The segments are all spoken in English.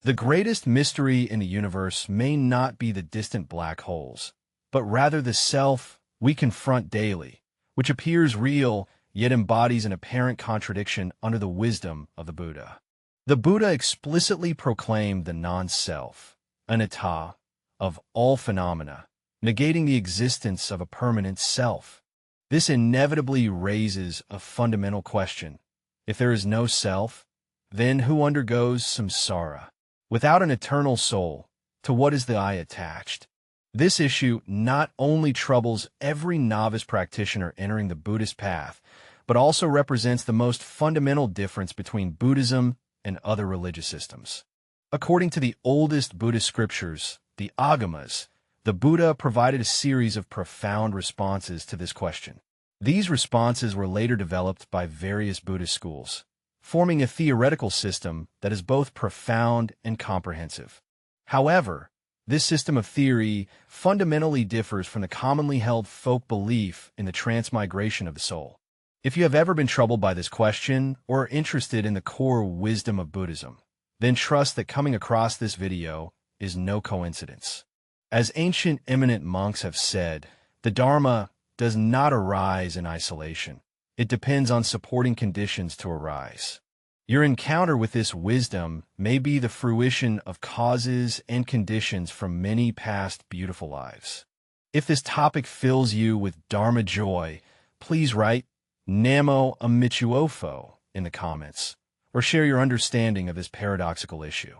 The greatest mystery in the universe may not be the distant black holes, but rather the self we confront daily, which appears real yet embodies an apparent contradiction under the wisdom of the Buddha. The Buddha explicitly proclaimed the non-self, anatta, of all phenomena, negating the existence of a permanent self. This inevitably raises a fundamental question. If there is no self, then who undergoes samsara? Without an eternal soul, to what is the I attached? This issue not only troubles every novice practitioner entering the Buddhist path, but also represents the most fundamental difference between Buddhism and other religious systems. According to the oldest Buddhist scriptures, the Agamas, the Buddha provided a series of profound responses to this question. These responses were later developed by various Buddhist schools, forming a theoretical system that is both profound and comprehensive. However, this system of theory fundamentally differs from the commonly held folk belief in the transmigration of the soul. If you have ever been troubled by this question or are interested in the core wisdom of Buddhism, then trust that coming across this video is no coincidence. As ancient eminent monks have said, the Dharma does not arise in isolation. It depends on supporting conditions to arise. Your encounter with this wisdom may be the fruition of causes and conditions from many past beautiful lives. If this topic fills you with Dharma joy, please write Namo Amituofo in the comments, or share your understanding of this paradoxical issue.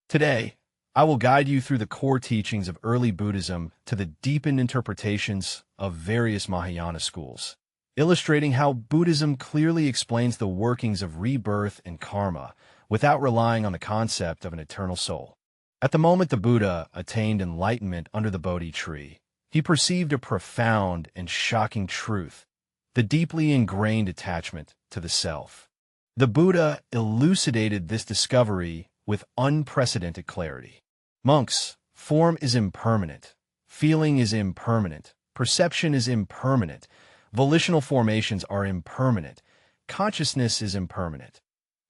Today, I will guide you through the core teachings of early Buddhism to the deepened interpretations of various Mahayana schools, illustrating how Buddhism clearly explains the workings of rebirth and karma without relying on the concept of an eternal soul. At the moment the Buddha attained enlightenment under the Bodhi tree, he perceived a profound and shocking truth, the deeply ingrained attachment to the self. The Buddha elucidated this discovery with unprecedented clarity. Monks, form is impermanent, feeling is impermanent, perception is impermanent, volitional formations are impermanent, consciousness is impermanent.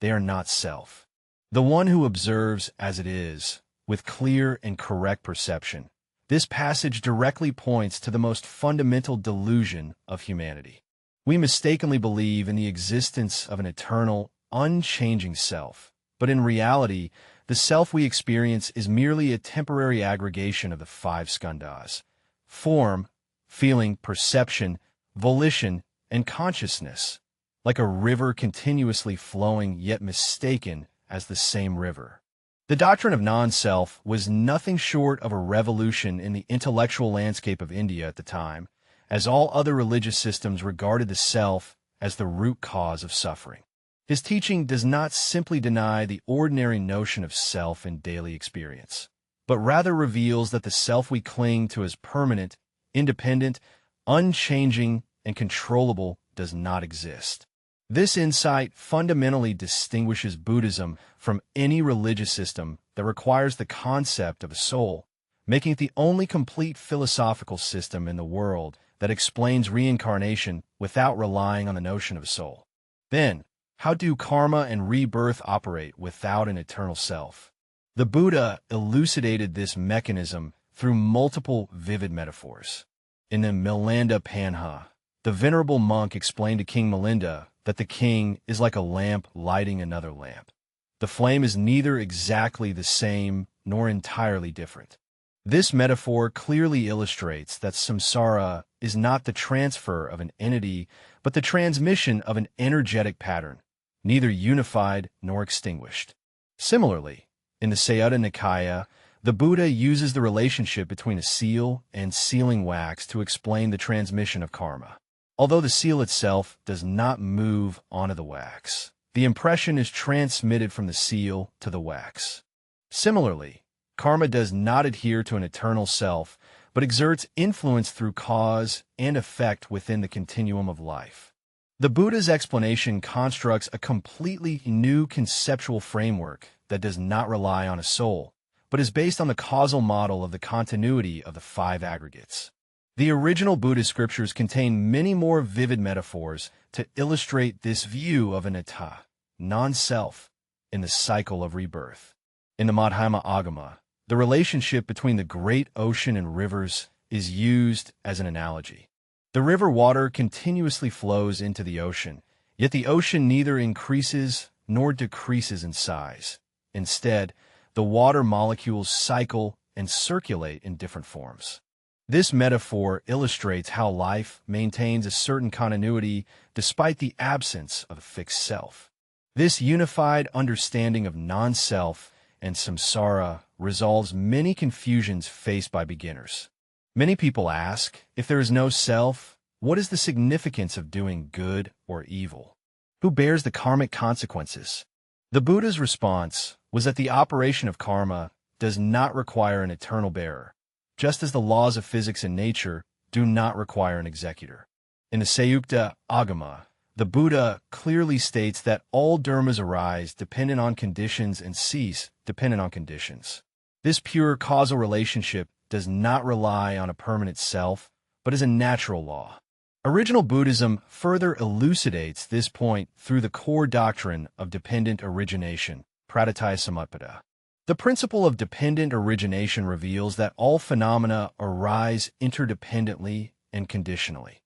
They are not self. The one who observes as it is, with clear and correct perception. This passage directly points to the most fundamental delusion of humanity. We mistakenly believe in the existence of an eternal, unchanging self, but in reality, the self we experience is merely a temporary aggregation of the five skandhas: form, feeling, perception, volition, and consciousness, like a river continuously flowing yet mistaken as the same river. The doctrine of non-self was nothing short of a revolution in the intellectual landscape of India at the time, as all other religious systems regarded the self as the root cause of suffering. His teaching does not simply deny the ordinary notion of self in daily experience, but rather reveals that the self we cling to as permanent, independent, unchanging, and controllable does not exist. This insight fundamentally distinguishes Buddhism from any religious system that requires the concept of a soul, making it the only complete philosophical system in the world that explains reincarnation without relying on the notion of a soul. Then, how do karma and rebirth operate without an eternal self? The Buddha elucidated this mechanism through multiple vivid metaphors. In the Milinda Panha, the venerable monk explained to King Milinda that the king is like a lamp lighting another lamp. The flame is neither exactly the same nor entirely different. This metaphor clearly illustrates that samsara is not the transfer of an entity, but the transmission of an energetic pattern, neither unified nor extinguished. Similarly, in the Sayutta Nikaya, the Buddha uses the relationship between a seal and sealing wax to explain the transmission of karma. Although the seal itself does not move onto the wax, the impression is transmitted from the seal to the wax. Similarly, karma does not adhere to an eternal self, but exerts influence through cause and effect within the continuum of life. The Buddha's explanation constructs a completely new conceptual framework that does not rely on a soul, but is based on the causal model of the continuity of the five aggregates. The original Buddhist scriptures contain many more vivid metaphors to illustrate this view of anatta, non-self, in the cycle of rebirth. In the Madhyama Agama, the relationship between the great ocean and rivers is used as an analogy. The river water continuously flows into the ocean, yet the ocean neither increases nor decreases in size. Instead, the water molecules cycle and circulate in different forms. This metaphor illustrates how life maintains a certain continuity despite the absence of a fixed self. This unified understanding of non-self and samsara resolves many confusions faced by beginners. Many people ask, if there is no self, what is the significance of doing good or evil? Who bears the karmic consequences? The Buddha's response was that the operation of karma does not require an eternal bearer, just as the laws of physics and nature do not require an executor. In the Sayukta Agama, the Buddha clearly states that all dharmas arise dependent on conditions and cease dependent on conditions. This pure causal relationship does not rely on a permanent self, but is a natural law. Original Buddhism further elucidates this point through the core doctrine of dependent origination, pratitya samutpada. The principle of dependent origination reveals that all phenomena arise interdependently and conditionally.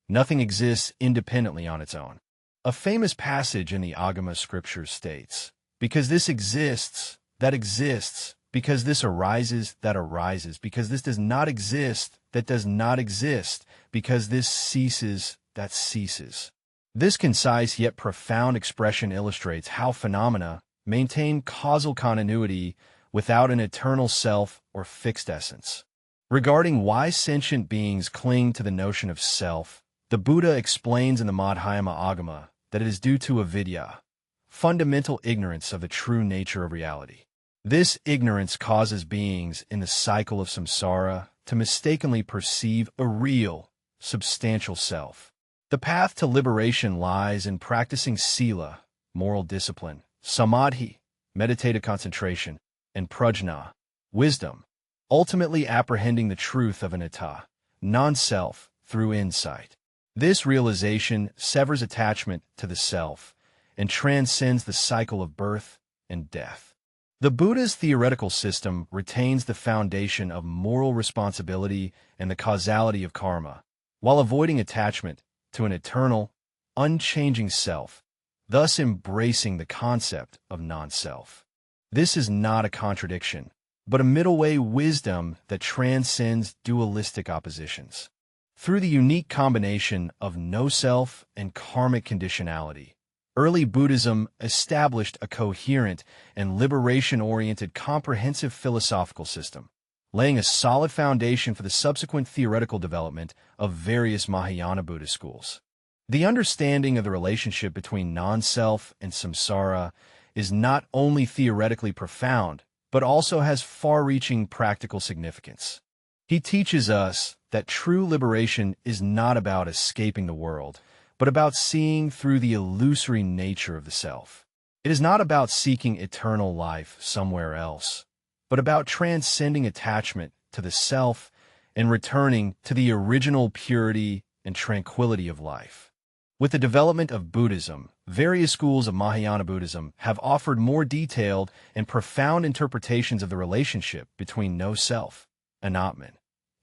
Nothing exists independently on its own. A famous passage in the Agama scriptures states, because this exists, that exists, because this arises, that arises, because this does not exist, that does not exist, because this ceases, that ceases. This concise yet profound expression illustrates how phenomena maintain causal continuity without an eternal self or fixed essence. Regarding why sentient beings cling to the notion of self, the Buddha explains in the Madhyama Agama that it is due to avidya, fundamental ignorance of the true nature of reality. This ignorance causes beings in the cycle of samsara to mistakenly perceive a real, substantial self. The path to liberation lies in practicing sila, moral discipline, samadhi, meditative concentration, and prajna, wisdom, ultimately apprehending the truth of anatta, non-self, through insight. This realization severs attachment to the self and transcends the cycle of birth and death. The Buddha's theoretical system retains the foundation of moral responsibility and the causality of karma, while avoiding attachment to an eternal, unchanging self, thus embracing the concept of non-self. This is not a contradiction, but a middle-way wisdom that transcends dualistic oppositions. Through the unique combination of no-self and karmic conditionality, early Buddhism established a coherent and liberation-oriented comprehensive philosophical system, laying a solid foundation for the subsequent theoretical development of various Mahayana Buddhist schools. The understanding of the relationship between non-self and samsara is not only theoretically profound, but also has far-reaching practical significance. He teaches us that true liberation is not about escaping the world, but about seeing through the illusory nature of the self. It is not about seeking eternal life somewhere else, but about transcending attachment to the self and returning to the original purity and tranquility of life. With the development of Buddhism, various schools of Mahayana Buddhism have offered more detailed and profound interpretations of the relationship between no-self, anatta,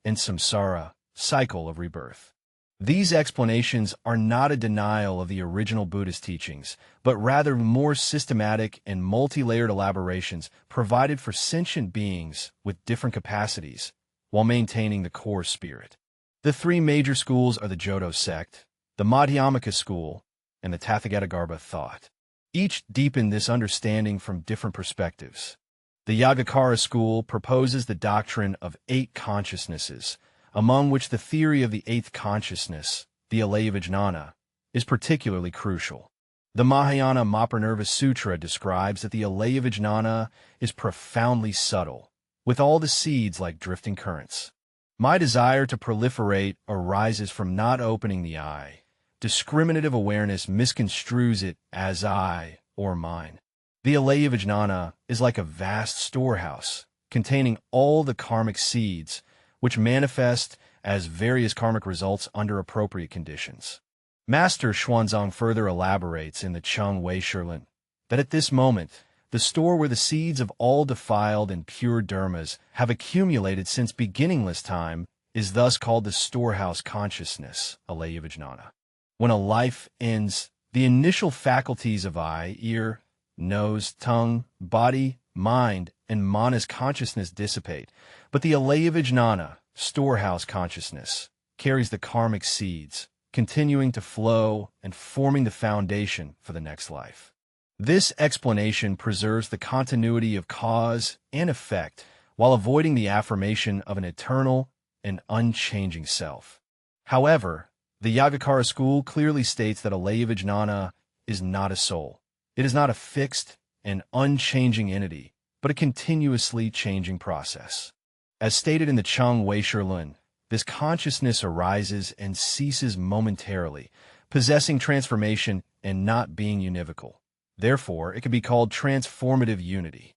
and samsara, cycle of rebirth. These explanations are not a denial of the original Buddhist teachings, but rather more systematic and multi-layered elaborations provided for sentient beings with different capacities, while maintaining the core spirit. The three major schools are the Jodo sect, the Madhyamaka school, and the Tathagatagarbha thought. Each deepened this understanding from different perspectives. The Yogacara school proposes the doctrine of 8 consciousnesses, among which the theory of the 8th consciousness, the alaya vijnana, is particularly crucial. The Mahayana Mahaparinirbha Sutra describes that the alaya vijnana is profoundly subtle, with all the seeds like drifting currents. My desire to proliferate arises from not opening the eye. Discriminative awareness misconstrues it as I or mine. The alaya vijnana is like a vast storehouse, containing all the karmic seeds, which manifest as various karmic results under appropriate conditions. Master Xuanzang further elaborates in the Chung Wei Shilin that at this moment, the store where the seeds of all defiled and pure dharmas have accumulated since beginningless time, is thus called the storehouse consciousness, alaya vijnana. When a life ends, the initial faculties of eye, ear, nose, tongue, body, mind, and manas consciousness dissipate, but the alaya vijnana, storehouse consciousness, carries the karmic seeds, continuing to flow and forming the foundation for the next life. This explanation preserves the continuity of cause and effect while avoiding the affirmation of an eternal and unchanging self. However, the Yogacara school clearly states that alaya vijnana is not a soul. It is not a fixed and unchanging entity, but a continuously changing process. As stated in the Chung Wei Shi Lun, this consciousness arises and ceases momentarily, possessing transformation and not being univocal. Therefore, it can be called transformative unity.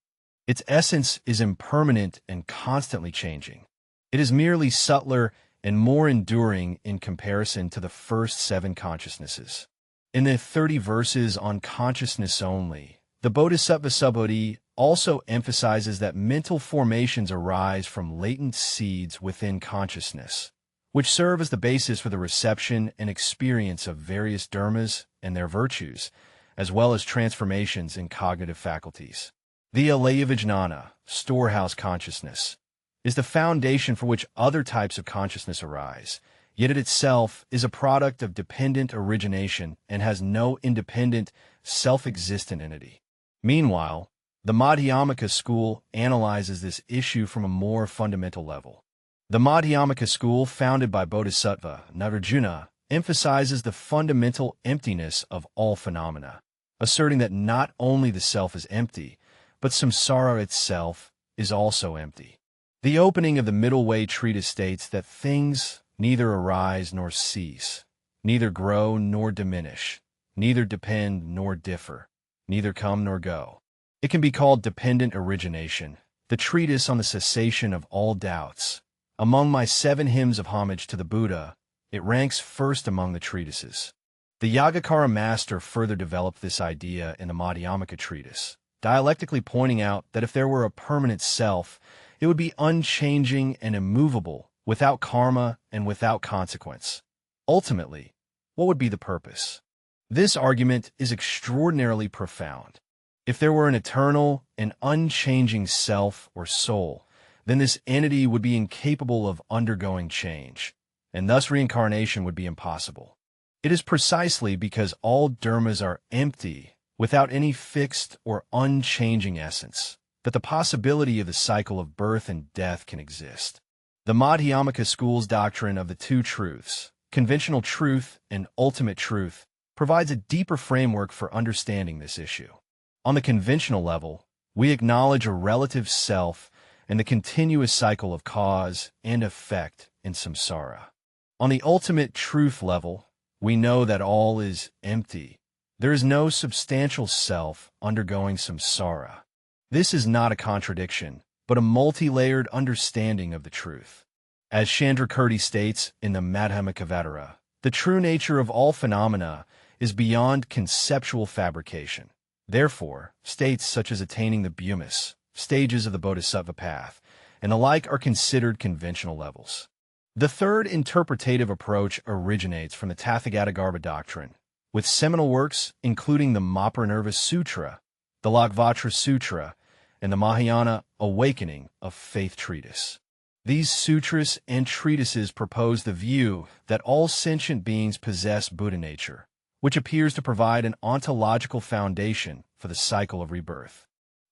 Its essence is impermanent and constantly changing. It is merely subtler and more enduring in comparison to the first 7 consciousnesses. In the 30 verses on consciousness only, the Bodhisattva Subodhi also emphasizes that mental formations arise from latent seeds within consciousness, which serve as the basis for the reception and experience of various dharmas and their virtues, as well as transformations in cognitive faculties. The alaya vijnana, storehouse consciousness, is the foundation for which other types of consciousness arise, yet it itself is a product of dependent origination and has no independent, self-existent entity. Meanwhile, the Madhyamaka school analyzes this issue from a more fundamental level. The Madhyamaka school, founded by Bodhisattva Nagarjuna, emphasizes the fundamental emptiness of all phenomena, asserting that not only the self is empty, but samsara itself is also empty. The opening of the Middle Way treatise states that things neither arise nor cease, neither grow nor diminish, neither depend nor differ, neither come nor go. It can be called dependent origination, the treatise on the cessation of all doubts. Among my 7 hymns of homage to the Buddha, it ranks first among the treatises. The Yogacara master further developed this idea in the Madhyamaka treatise, dialectically pointing out that if there were a permanent self, it would be unchanging and immovable, without karma and without consequence. Ultimately, what would be the purpose? This argument is extraordinarily profound. If there were an eternal and unchanging self or soul, then this entity would be incapable of undergoing change, and thus reincarnation would be impossible. It is precisely because all dharmas are empty, without any fixed or unchanging essence, that the possibility of the cycle of birth and death can exist. The Madhyamaka school's doctrine of the 2 truths, conventional truth and ultimate truth, provides a deeper framework for understanding this issue. On the conventional level, we acknowledge a relative self and the continuous cycle of cause and effect in samsara. On the ultimate truth level, we know that all is empty. There is no substantial self undergoing samsara. This is not a contradiction, but a multi-layered understanding of the truth. As Chandrakirti states in the Madhyamaka, the true nature of all phenomena is beyond conceptual fabrication. Therefore, states such as attaining the bhumis, stages of the bodhisattva path, and the like are considered conventional levels. The third interpretative approach originates from the Tathagatagarbha doctrine, with seminal works including the Mahaparinirva Sutra, the Lakvatra Sutra, and the Mahayana Awakening of Faith treatise. These sutras and treatises propose the view that all sentient beings possess Buddha nature, which appears to provide an ontological foundation for the cycle of rebirth.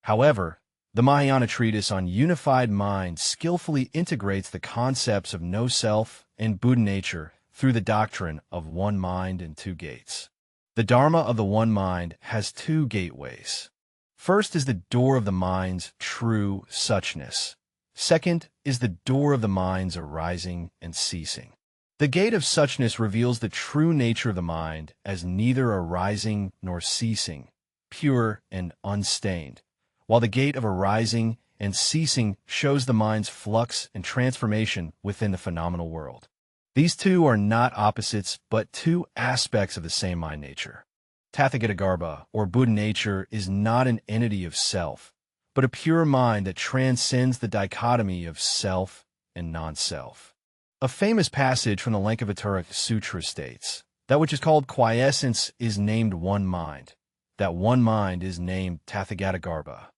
However, the Mahayana treatise on unified mind skillfully integrates the concepts of no self and Buddha nature through the doctrine of one mind and 2 gates. The Dharma of the one mind has 2 gateways. First is the door of the mind's true suchness. Second is the door of the mind's arising and ceasing. The gate of suchness reveals the true nature of the mind as neither arising nor ceasing, pure and unstained, while the gate of arising and ceasing shows the mind's flux and transformation within the phenomenal world. These 2 are not opposites, but 2 aspects of the same mind nature. Tathagatagarbha, or Buddha nature, is not an entity of self, but a pure mind that transcends the dichotomy of self and non-self. A famous passage from the Lankavatara Sutra states, "That which is called quiescence is named one mind. That one mind is named Tathagatagarbha."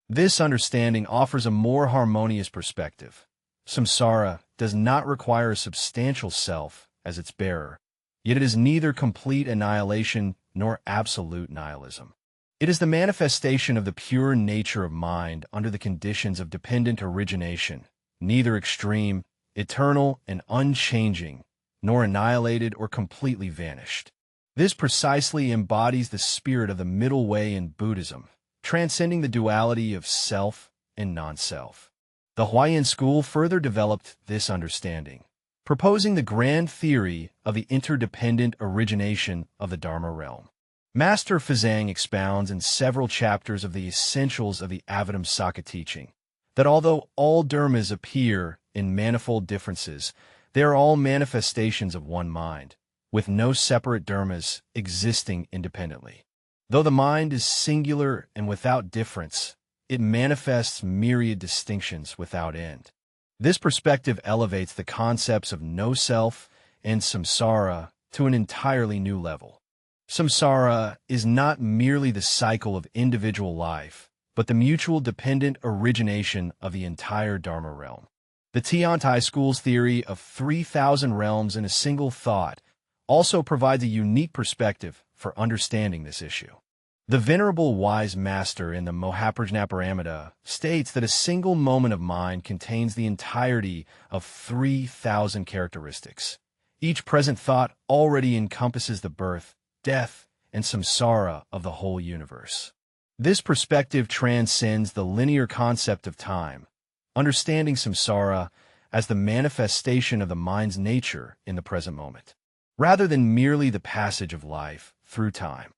This understanding offers a more harmonious perspective. Samsara does not require a substantial self as its bearer, yet it is neither complete annihilation nor absolute nihilism. It is the manifestation of the pure nature of mind under the conditions of dependent origination, neither extreme, eternal, and unchanging, nor annihilated or completely vanished. This precisely embodies the spirit of the middle way in Buddhism, transcending the duality of self and non-self. The Huayan school further developed this understanding, proposing the grand theory of the interdependent origination of the Dharma realm. Master Fazang expounds in several chapters of the essentials of the Avatamsaka teaching, that although all dharmas appear in manifold differences, they are all manifestations of one mind, with no separate dharmas existing independently. Though the mind is singular and without difference, it manifests myriad distinctions without end. This perspective elevates the concepts of no-self and samsara to an entirely new level. Samsara is not merely the cycle of individual life, but the mutual dependent origination of the entire Dharma realm. The Tiantai school's theory of 3,000 realms in a single thought also provides a unique perspective for understanding this issue. The Venerable Wise Master in the Mahaprajnaparamita states that a single moment of mind contains the entirety of 3,000 characteristics. Each present thought already encompasses the birth, death, and samsara of the whole universe. This perspective transcends the linear concept of time, understanding samsara as the manifestation of the mind's nature in the present moment, rather than merely the passage of life through time.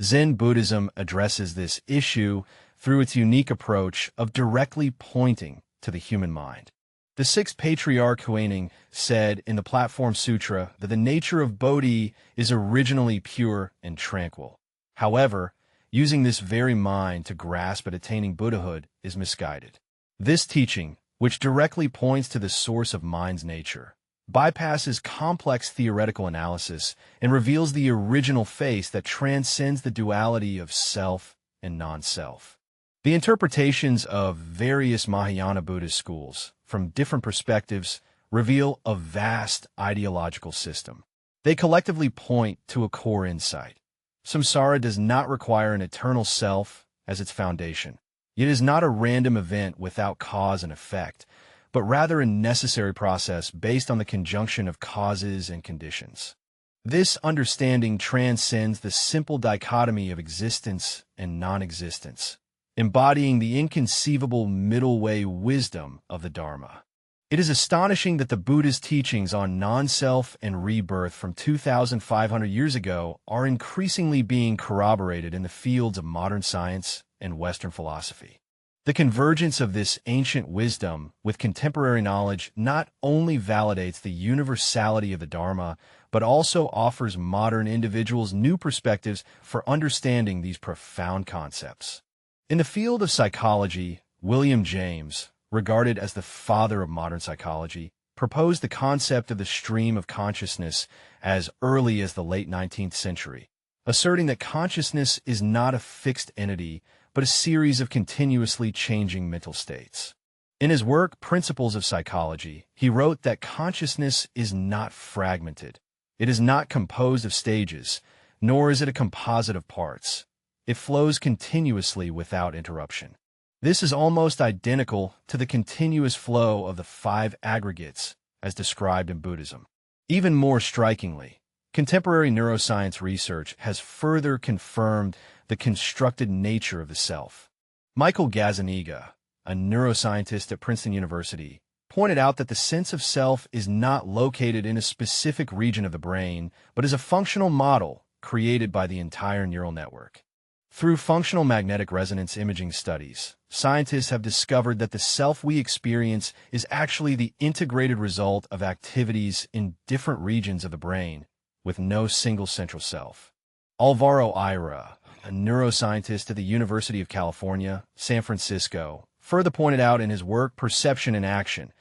Zen Buddhism addresses this issue through its unique approach of directly pointing to the human mind. The sixth patriarch Huineng said in the Platform Sutra that the nature of Bodhi is originally pure and tranquil. However, using this very mind to grasp at attaining Buddhahood is misguided. This teaching, which directly points to the source of mind's nature, bypasses complex theoretical analysis and reveals the original face that transcends the duality of self and non-self. The interpretations of various Mahayana Buddhist schools, from different perspectives, reveal a vast ideological system. They collectively point to a core insight. Samsara does not require an eternal self as its foundation. It is not a random event without cause and effect, but rather a necessary process based on the conjunction of causes and conditions. This understanding transcends the simple dichotomy of existence and non-existence, embodying the inconceivable middle way wisdom of the Dharma. It is astonishing that the Buddha's teachings on non-self and rebirth from 2,500 years ago are increasingly being corroborated in the fields of modern science and Western philosophy. The convergence of this ancient wisdom with contemporary knowledge not only validates the universality of the Dharma, but also offers modern individuals new perspectives for understanding these profound concepts. In the field of psychology, William James, regarded as the father of modern psychology, proposed the concept of the stream of consciousness as early as the late 19th century, asserting that consciousness is not a fixed entity, but a series of continuously changing mental states. In his work, Principles of Psychology, he wrote that consciousness is not fragmented. It is not composed of stages, nor is it a composite of parts. It flows continuously without interruption. This is almost identical to the continuous flow of the five aggregates as described in Buddhism. Even more strikingly, contemporary neuroscience research has further confirmed the constructed nature of the self. Michael Gazzaniga, a neuroscientist at Princeton University, pointed out that the sense of self is not located in a specific region of the brain, but is a functional model created by the entire neural network. Through functional magnetic resonance imaging studies, scientists have discovered that the self we experience is actually the integrated result of activities in different regions of the brain, with no single central self. Alvaro Ira, a neuroscientist at the University of California, San Francisco, further pointed out in his work Perception in Action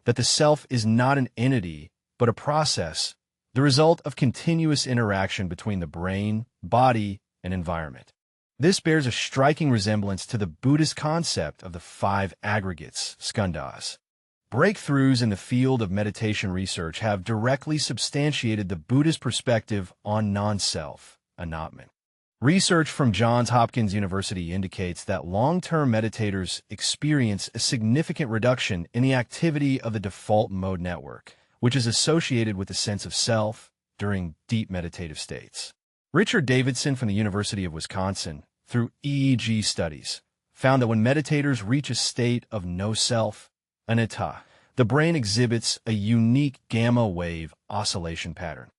that the self is not an entity, but a process, the result of continuous interaction between the brain, body, and environment. This bears a striking resemblance to the Buddhist concept of the five aggregates, skandhas. Breakthroughs in the field of meditation research have directly substantiated the Buddhist perspective on non-self, anatta. Research from Johns Hopkins University indicates that long-term meditators experience a significant reduction in the activity of the default mode network, which is associated with the sense of self during deep meditative states. Richard Davidson from the University of Wisconsin, through EEG studies, found that when meditators reach a state of no self, anatta, the brain exhibits a unique gamma wave oscillation pattern.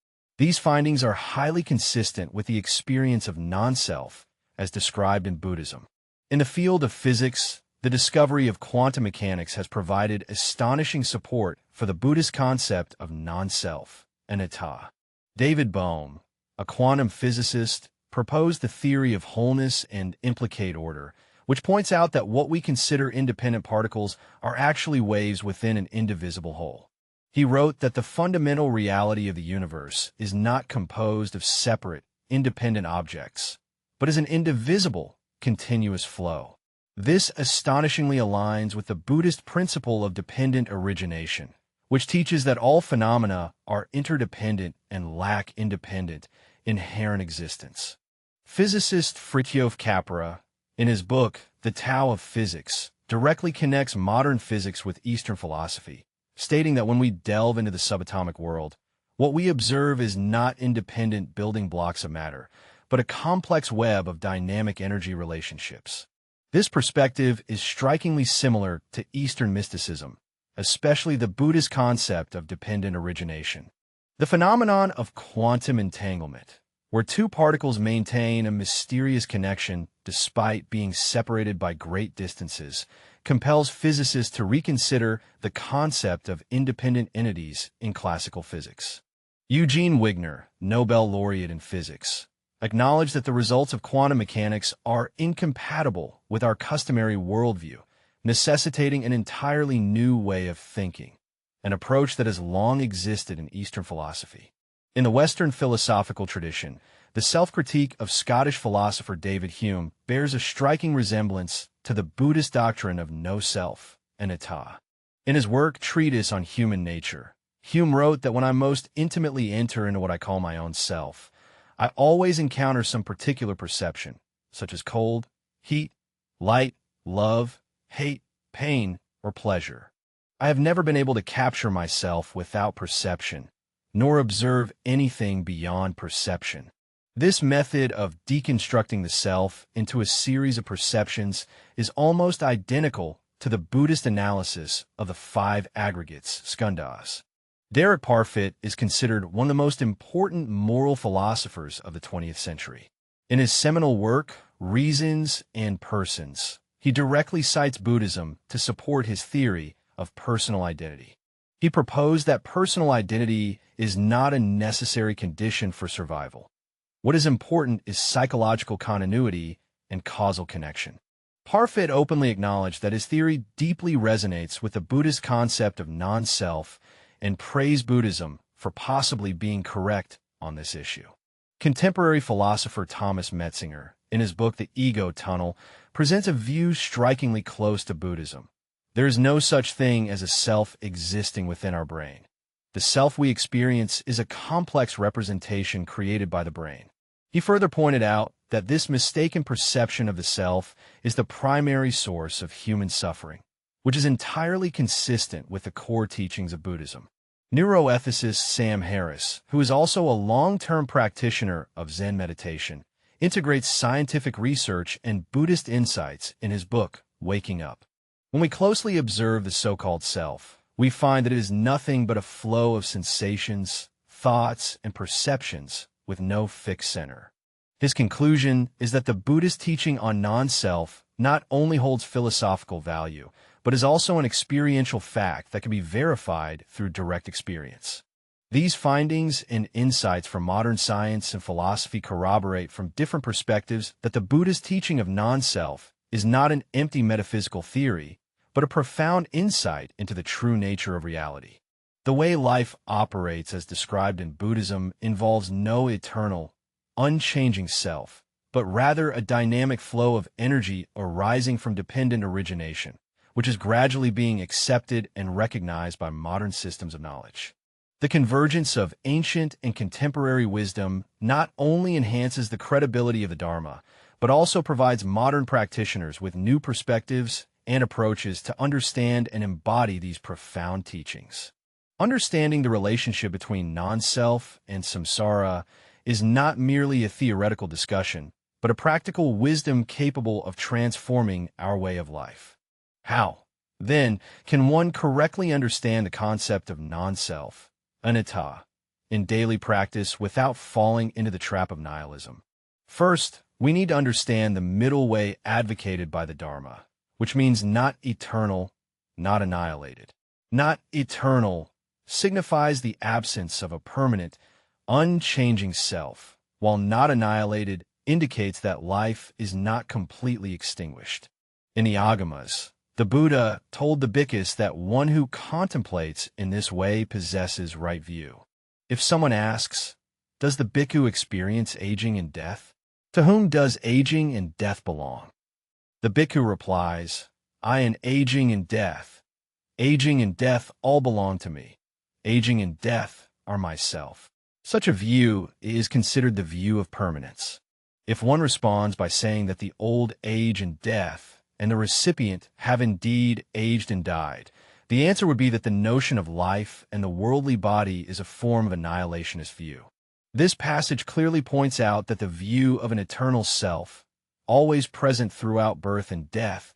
These findings are highly consistent with the experience of non-self as described in Buddhism. In the field of physics, the discovery of quantum mechanics has provided astonishing support for the Buddhist concept of non-self, anatta. David Bohm, a quantum physicist, proposed the theory of wholeness and implicate order, which points out that what we consider independent particles are actually waves within an indivisible whole. He wrote that the fundamental reality of the universe is not composed of separate, independent objects, but is an indivisible, continuous flow. This astonishingly aligns with the Buddhist principle of dependent origination, which teaches that all phenomena are interdependent and lack independent, inherent existence. Physicist Fritjof Capra, in his book, The Tao of Physics, directly connects modern physics with Eastern philosophy, stating that when we delve into the subatomic world, what we observe is not independent building blocks of matter, but a complex web of dynamic energy relationships. This perspective is strikingly similar to Eastern mysticism, especially the Buddhist concept of dependent origination. The phenomenon of quantum entanglement, where two particles maintain a mysterious connection despite being separated by great distances, compels physicists to reconsider the concept of independent entities in classical physics. Eugene Wigner, Nobel laureate in physics, acknowledged that the results of quantum mechanics are incompatible with our customary worldview, necessitating an entirely new way of thinking, an approach that has long existed in Eastern philosophy. In the Western philosophical tradition, the self-critique of Scottish philosopher David Hume bears a striking resemblance to the Buddhist doctrine of no self, anatta. In his work Treatise on Human Nature, Hume wrote that when I most intimately enter into what I call my own self, I always encounter some particular perception, such as cold, heat, light, love, hate, pain, or pleasure. I have never been able to capture myself without perception, nor observe anything beyond perception. This method of deconstructing the self into a series of perceptions is almost identical to the Buddhist analysis of the five aggregates, skandhas. Derek Parfit is considered one of the most important moral philosophers of the 20th century. In his seminal work, Reasons and Persons, he directly cites Buddhism to support his theory of personal identity. He proposed that personal identity is not a necessary condition for survival. What is important is psychological continuity and causal connection. Parfit openly acknowledged that his theory deeply resonates with the Buddhist concept of non-self and praised Buddhism for possibly being correct on this issue. Contemporary philosopher Thomas Metzinger, in his book The Ego Tunnel, presents a view strikingly close to Buddhism. There is no such thing as a self existing within our brain. The self we experience is a complex representation created by the brain. He further pointed out that this mistaken perception of the self is the primary source of human suffering, which is entirely consistent with the core teachings of Buddhism. Neuroethicist Sam Harris, who is also a long-term practitioner of Zen meditation, integrates scientific research and Buddhist insights in his book, Waking Up. When we closely observe the so-called self, we find that it is nothing but a flow of sensations, thoughts, and perceptions with no fixed center. His conclusion is that the Buddhist teaching on non-self not only holds philosophical value, but is also an experiential fact that can be verified through direct experience. These findings and insights from modern science and philosophy corroborate from different perspectives that the Buddhist teaching of non-self is not an empty metaphysical theory, but a profound insight into the true nature of reality. The way life operates as described in Buddhism involves no eternal, unchanging self, but rather a dynamic flow of energy arising from dependent origination, which is gradually being accepted and recognized by modern systems of knowledge. The convergence of ancient and contemporary wisdom not only enhances the credibility of the Dharma, but also provides modern practitioners with new perspectives and approaches to understand and embody these profound teachings. Understanding the relationship between non-self and samsara is not merely a theoretical discussion, but a practical wisdom capable of transforming our way of life. How, then, can one correctly understand the concept of non-self, anatta, in daily practice without falling into the trap of nihilism? First, we need to understand the middle way advocated by the Dharma, which means not eternal, not annihilated. Not eternal signifies the absence of a permanent, unchanging self, while not annihilated indicates that life is not completely extinguished. In the Agamas, the Buddha told the bhikkhus that one who contemplates in this way possesses right view. If someone asks, does the bhikkhu experience aging and death? To whom does aging and death belong? The bhikkhu replies, I am aging and death. Aging and death all belong to me. Aging and death are myself. Such a view is considered the view of permanence. If one responds by saying that the old age and death and the recipient have indeed aged and died, the answer would be that the notion of life and the worldly body is a form of annihilationist view. This passage clearly points out that the view of an eternal self, always present throughout birth and death,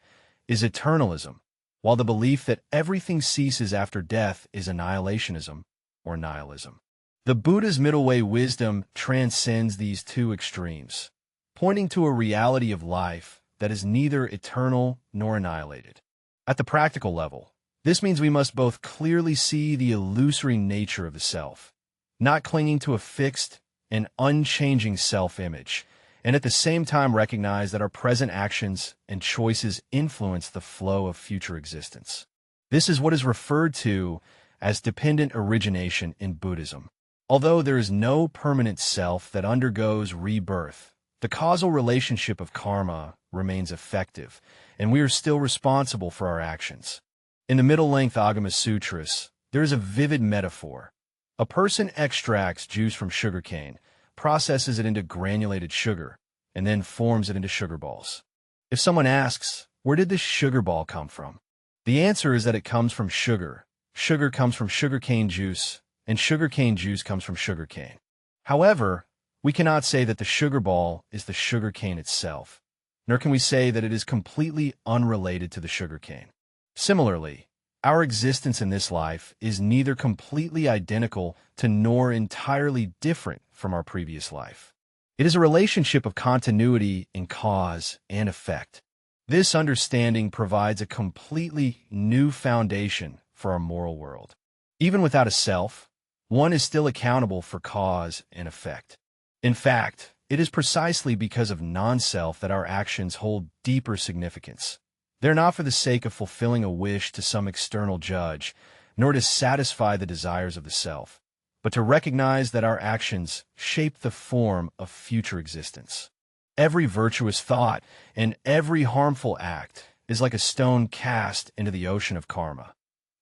is eternalism, while the belief that everything ceases after death is annihilationism or nihilism. The Buddha's middle way wisdom transcends these two extremes, pointing to a reality of life that is neither eternal nor annihilated. At the practical level, this means we must both clearly see the illusory nature of the self, not clinging to a fixed and unchanging self-image, and at the same time recognize that our present actions and choices influence the flow of future existence. This is what is referred to as dependent origination in Buddhism. Although there is no permanent self that undergoes rebirth, the causal relationship of karma remains effective, and we are still responsible for our actions. In the middle-length Agama Sutras, there is a vivid metaphor. A person extracts juice from sugarcane, processes it into granulated sugar, and then forms it into sugar balls. If someone asks, where did this sugar ball come from? The answer is that it comes from sugar. Sugar comes from sugarcane juice, and sugarcane juice comes from sugarcane. However, we cannot say that the sugar ball is the sugarcane itself, nor can we say that it is completely unrelated to the sugarcane. Similarly, our existence in this life is neither completely identical to nor entirely different from our previous life. It is a relationship of continuity in cause and effect. This understanding provides a completely new foundation for our moral world. Even without a self, one is still accountable for cause and effect. In fact, it is precisely because of non-self that our actions hold deeper significance. They're not for the sake of fulfilling a wish to some external judge, nor to satisfy the desires of the self, but to recognize that our actions shape the form of future existence. Every virtuous thought and every harmful act is like a stone cast into the ocean of karma.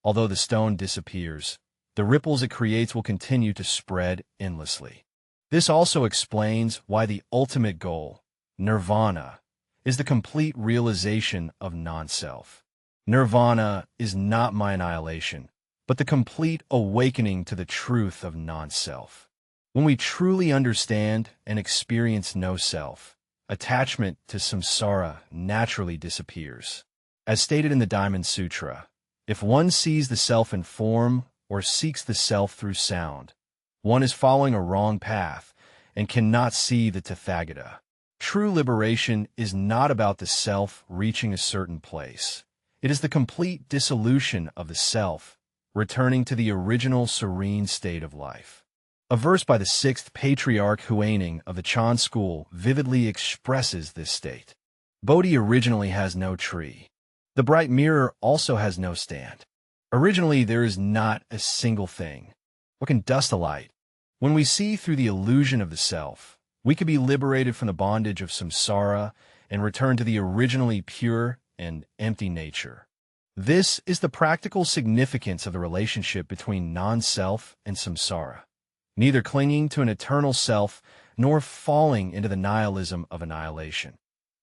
Although the stone disappears, the ripples it creates will continue to spread endlessly. This also explains why the ultimate goal, nirvana, is the complete realization of non-self. Nirvana is not my annihilation, but the complete awakening to the truth of non-self. When we truly understand and experience no self, attachment to samsara naturally disappears. As stated in the Diamond Sutra, if one sees the self in form or seeks the self through sound, one is following a wrong path and cannot see the Tathagata. True liberation is not about the self reaching a certain place. It is the complete dissolution of the self, returning to the original serene state of life. A verse by the sixth patriarch Huaining of the Chan school vividly expresses this state. Bodhi originally has no tree. The bright mirror also has no stand. Originally, there is not a single thing. What can dust a light? When we see through the illusion of the self, we can be liberated from the bondage of samsara and return to the originally pure and empty nature. This is the practical significance of the relationship between non-self and samsara, neither clinging to an eternal self nor falling into the nihilism of annihilation.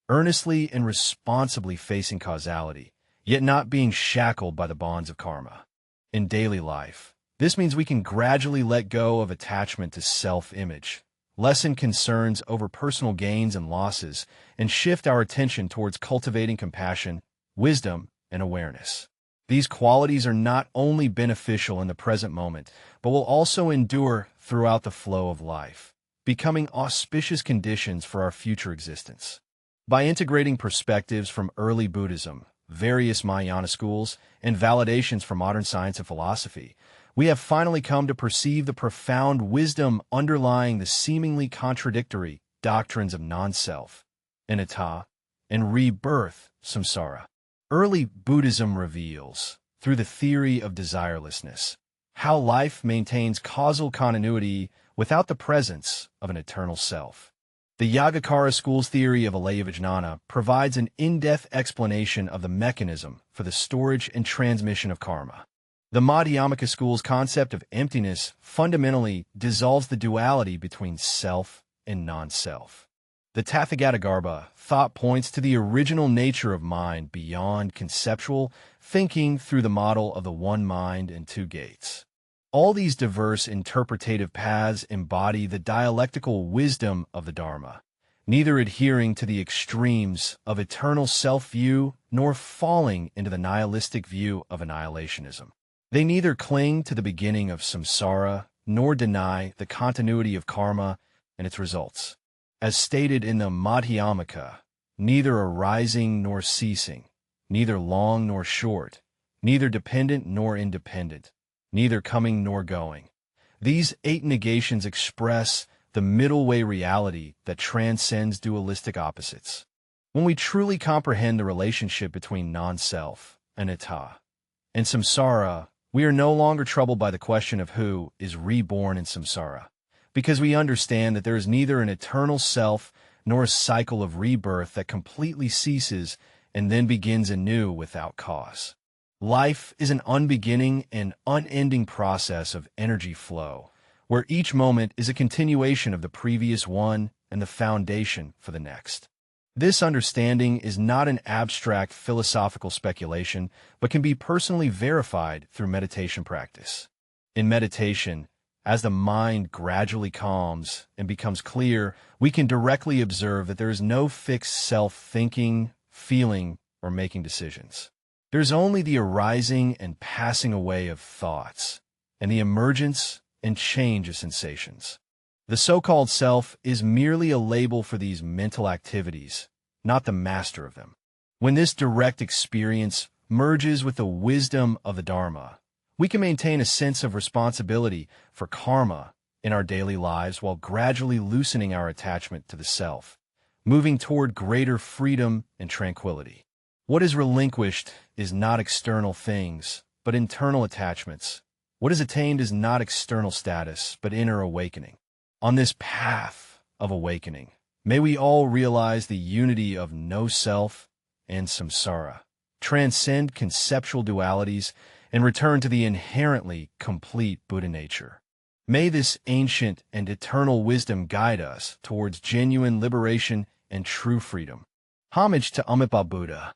Earnestly and responsibly facing causality, yet not being shackled by the bonds of karma. In daily life, this means we can gradually let go of attachment to self-image, lessen concerns over personal gains and losses, and shift our attention towards cultivating compassion, wisdom, and awareness. These qualities are not only beneficial in the present moment, but will also endure throughout the flow of life, becoming auspicious conditions for our future existence. By integrating perspectives from early Buddhism, various Mahayana schools, and validations from modern science and philosophy, we have finally come to perceive the profound wisdom underlying the seemingly contradictory doctrines of non-self, anatta, and rebirth, samsara. Early Buddhism reveals, through the theory of desirelessness, how life maintains causal continuity without the presence of an eternal self. The Yogacara school's theory of alaya provides an in-depth explanation of the mechanism for the storage and transmission of karma. The Madhyamaka school's concept of emptiness fundamentally dissolves the duality between self and non-self. The Tathagatagarbha thought points to the original nature of mind beyond conceptual thinking through the model of the one mind and two gates. All these diverse interpretative paths embody the dialectical wisdom of the Dharma, neither adhering to the extremes of eternal self-view nor falling into the nihilistic view of annihilationism. They neither cling to the beginning of samsara nor deny the continuity of karma and its results. As stated in the Madhyamaka, neither arising nor ceasing, neither long nor short, neither dependent nor independent, neither coming nor going. These 8 negations express the middle way reality that transcends dualistic opposites. When we truly comprehend the relationship between non-self, anatta, and samsara, we are no longer troubled by the question of who is reborn in samsara, because we understand that there is neither an eternal self nor a cycle of rebirth that completely ceases and then begins anew without cause. Life is an unbeginning and unending process of energy flow, where each moment is a continuation of the previous one and the foundation for the next. This understanding is not an abstract philosophical speculation, but can be personally verified through meditation practice. In meditation, as the mind gradually calms and becomes clear, we can directly observe that there is no fixed self thinking, feeling, or making decisions. There's only the arising and passing away of thoughts, and the emergence and change of sensations. The so-called self is merely a label for these mental activities, not the master of them. When this direct experience merges with the wisdom of the Dharma, we can maintain a sense of responsibility for karma in our daily lives while gradually loosening our attachment to the self, moving toward greater freedom and tranquility. What is relinquished is not external things, but internal attachments. What is attained is not external status, but inner awakening. On this path of awakening, may we all realize the unity of no self and samsara, transcend conceptual dualities, and return to the inherently complete Buddha nature. May this ancient and eternal wisdom guide us towards genuine liberation and true freedom. Homage to Amitabha Buddha.